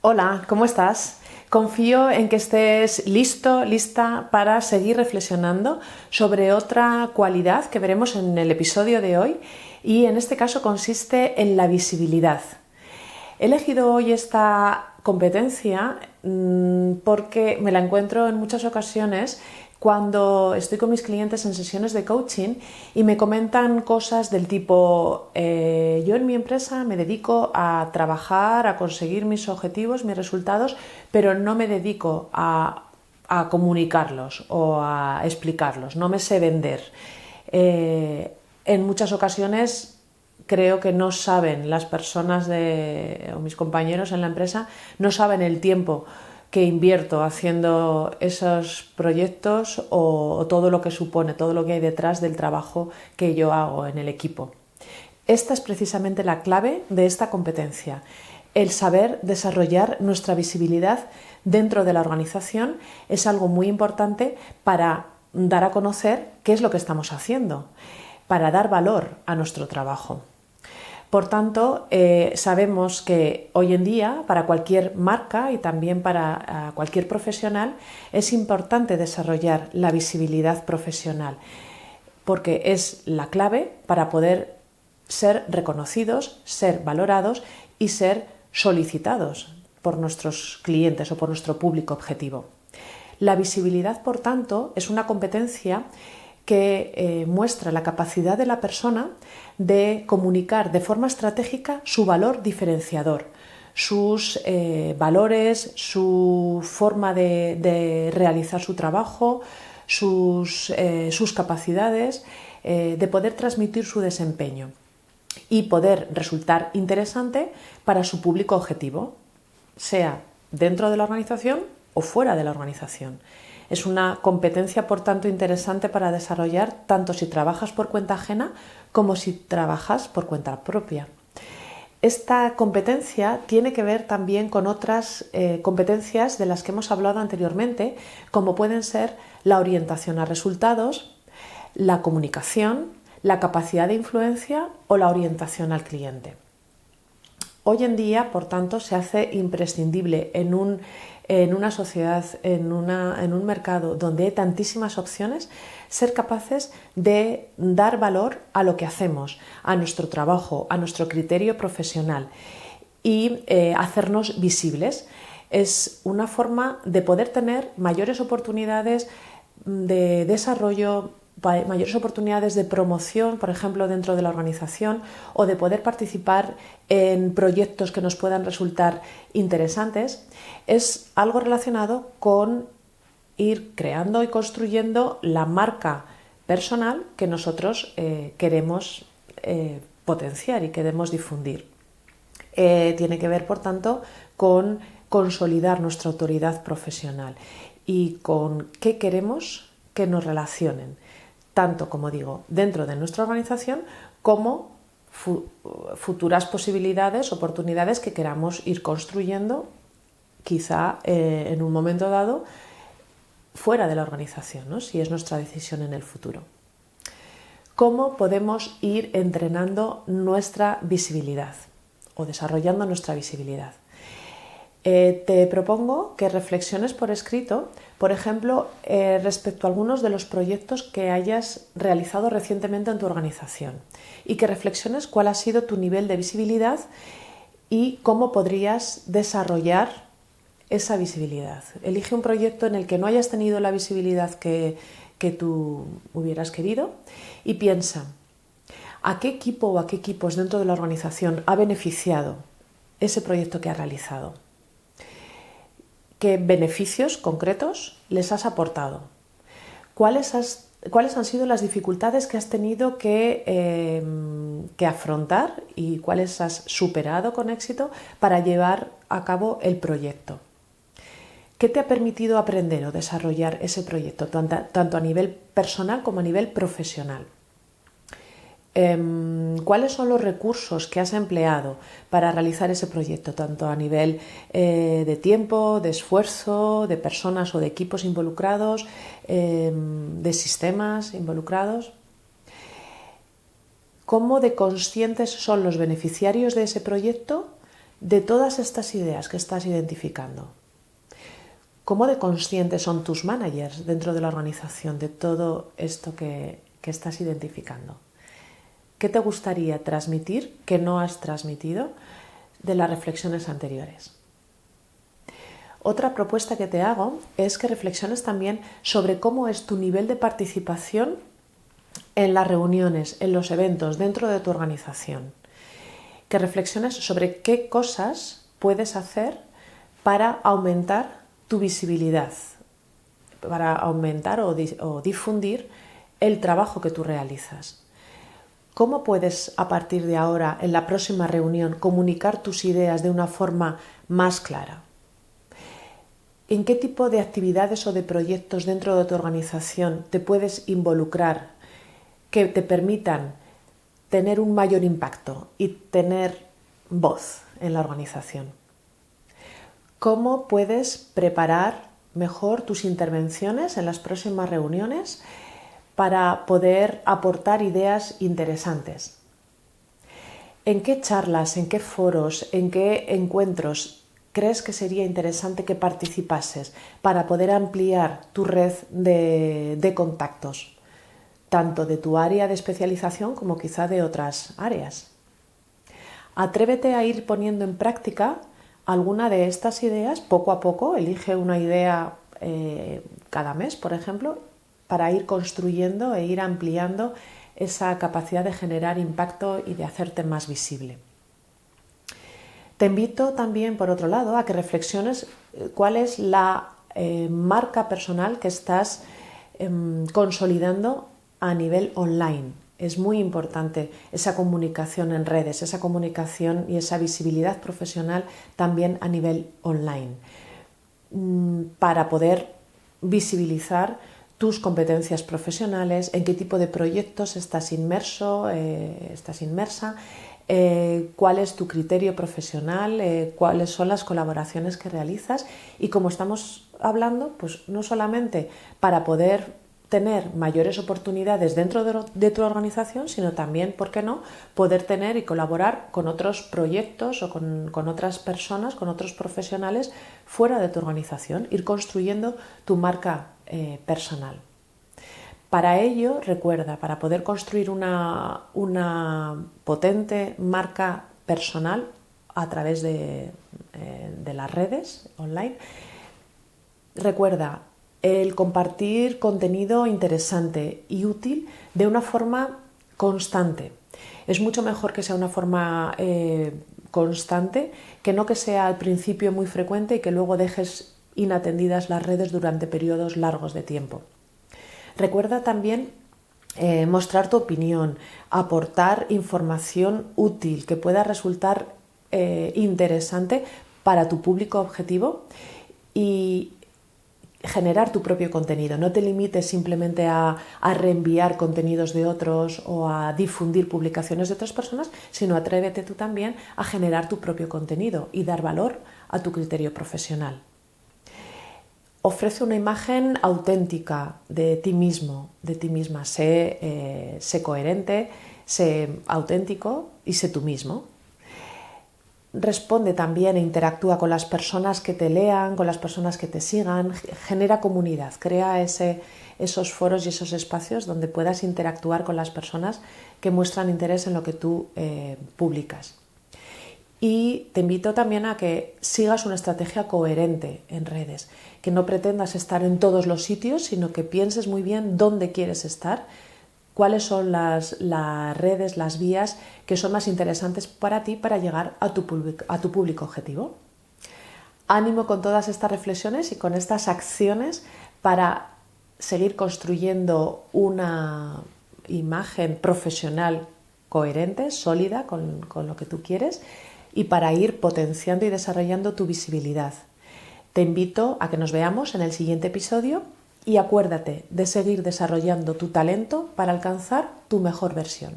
Hola, ¿cómo estás? Confío en que estés listo, lista para seguir reflexionando sobre otra cualidad que veremos en el episodio de hoy y en este caso consiste en la visibilidad. He elegido hoy esta competencia porque me la encuentro en muchas ocasiones cuando estoy con mis clientes en sesiones de coaching y me comentan cosas del tipo yo en mi empresa me dedico a trabajar, a conseguir mis objetivos, mis resultados, pero no me dedico a comunicarlos o a explicarlos, no me sé vender. En muchas ocasiones creo que no saben las personas o mis compañeros en la empresa, no saben el tiempo que invierto haciendo esos proyectos o todo lo que supone, todo lo que hay detrás del trabajo que yo hago en el equipo. Esta es precisamente la clave de esta competencia, el saber desarrollar nuestra visibilidad dentro de la organización es algo muy importante para dar a conocer qué es lo que estamos haciendo, para dar valor a nuestro trabajo. Por tanto, sabemos que hoy en día para cualquier marca y también para cualquier profesional es importante desarrollar la visibilidad profesional porque es la clave para poder ser reconocidos, ser valorados y ser solicitados por nuestros clientes o por nuestro público objetivo. La visibilidad, por tanto, es una competencia que muestra la capacidad de la persona de comunicar de forma estratégica su valor diferenciador, sus valores, su forma de realizar su trabajo, sus capacidades, de poder transmitir su desempeño y poder resultar interesante para su público objetivo, sea dentro de la organización o fuera de la organización. Es una competencia, por tanto, interesante para desarrollar tanto si trabajas por cuenta ajena como si trabajas por cuenta propia. Esta competencia tiene que ver también con otras competencias de las que hemos hablado anteriormente, como pueden ser la orientación a resultados, la comunicación, la capacidad de influencia o la orientación al cliente. Hoy en día, por tanto, se hace imprescindible en una sociedad, en un mercado donde hay tantísimas opciones, ser capaces de dar valor a lo que hacemos, a nuestro trabajo, a nuestro criterio profesional y hacernos visibles. Es una forma de poder tener mayores oportunidades de desarrollo, mayores oportunidades de promoción, por ejemplo, dentro de la organización, o de poder participar en proyectos que nos puedan resultar interesantes, es algo relacionado con ir creando y construyendo la marca personal que nosotros queremos potenciar y queremos difundir. Tiene que ver, por tanto, con consolidar nuestra autoridad profesional y con qué queremos que nos relacionen, tanto, como digo, dentro de nuestra organización como futuras posibilidades, oportunidades que queramos ir construyendo, quizá en un momento dado, fuera de la organización, ¿no? Si es nuestra decisión en el futuro. ¿Cómo podemos ir entrenando nuestra visibilidad o desarrollando nuestra visibilidad? Te propongo que reflexiones por escrito, por ejemplo, respecto a algunos de los proyectos que hayas realizado recientemente en tu organización y que reflexiones cuál ha sido tu nivel de visibilidad y cómo podrías desarrollar esa visibilidad. Elige un proyecto en el que no hayas tenido la visibilidad que tú hubieras querido y piensa a qué equipo o a qué equipos dentro de la organización ha beneficiado ese proyecto que has realizado. ¿Qué beneficios concretos les has aportado? ¿Cuáles han sido las dificultades que has tenido que afrontar y cuáles has superado con éxito para llevar a cabo el proyecto? ¿Qué te ha permitido aprender o desarrollar ese proyecto, tanto a nivel personal como a nivel profesional? ¿Cuáles son los recursos que has empleado para realizar ese proyecto, tanto a nivel de tiempo, de esfuerzo, de personas o de equipos involucrados, de sistemas involucrados? ¿Cómo de conscientes son los beneficiarios de ese proyecto De todas estas ideas que estás identificando, ¿cómo de conscientes son tus managers dentro de la organización de todo esto que estás identificando? ¿Qué te gustaría transmitir que no has transmitido de las reflexiones anteriores? Otra propuesta que te hago es que reflexiones también sobre cómo es tu nivel de participación en las reuniones, en los eventos, dentro de tu organización. Que reflexiones sobre qué cosas puedes hacer para aumentar tu visibilidad, para aumentar o difundir el trabajo que tú realizas. ¿Cómo puedes a partir de ahora, en la próxima reunión, comunicar tus ideas de una forma más clara? ¿En qué tipo de actividades o de proyectos dentro de tu organización te puedes involucrar que te permitan tener un mayor impacto y tener voz en la organización? ¿Cómo puedes preparar mejor tus intervenciones en las próximas reuniones para poder aportar ideas interesantes? ¿En qué charlas, en qué foros, en qué encuentros crees que sería interesante que participases para poder ampliar tu red de contactos? Tanto de tu área de especialización como quizá de otras áreas. Atrévete a ir poniendo en práctica alguna de estas ideas poco a poco. Elige una idea cada mes, por ejemplo, para ir construyendo e ir ampliando esa capacidad de generar impacto y de hacerte más visible. Te invito también, por otro lado, a que reflexiones cuál es la marca personal que estás consolidando a nivel online. Es muy importante esa comunicación en redes, esa comunicación y esa visibilidad profesional también a nivel online, para poder visibilizar tus competencias profesionales, en qué tipo de proyectos estás inmerso, estás inmersa, cuál es tu criterio profesional, cuáles son las colaboraciones que realizas y, como estamos hablando, pues no solamente para poder tener mayores oportunidades dentro de tu organización, sino también, ¿por qué no?, poder tener y colaborar con otros proyectos o con otras personas, con otros profesionales fuera de tu organización, ir construyendo tu marca personal. Para ello, recuerda, para poder construir una potente marca personal a través de las redes online, recuerda el compartir contenido interesante y útil de una forma constante. Es mucho mejor que sea una forma constante que no que sea al principio muy frecuente y que luego dejes inatendidas las redes durante periodos largos de tiempo. Recuerda también mostrar tu opinión, aportar información útil que pueda resultar interesante para tu público objetivo y generar tu propio contenido. No te limites simplemente a reenviar contenidos de otros o a difundir publicaciones de otras personas, sino atrévete tú también a generar tu propio contenido y dar valor a tu criterio profesional. Ofrece una imagen auténtica de ti mismo, de ti misma. Sé coherente, sé auténtico y sé tú mismo. Responde también e interactúa con las personas que te lean, con las personas que te sigan, genera comunidad, crea esos foros y esos espacios donde puedas interactuar con las personas que muestran interés en lo que tú publicas. Y te invito también a que sigas una estrategia coherente en redes, que no pretendas estar en todos los sitios, sino que pienses muy bien dónde quieres estar, cuáles son las redes, las vías que son más interesantes para ti para llegar a tu público objetivo. Ánimo con todas estas reflexiones y con estas acciones para seguir construyendo una imagen profesional coherente, sólida con lo que tú quieres y para ir potenciando y desarrollando tu visibilidad. Te invito a que nos veamos en el siguiente episodio. Y acuérdate de seguir desarrollando tu talento para alcanzar tu mejor versión.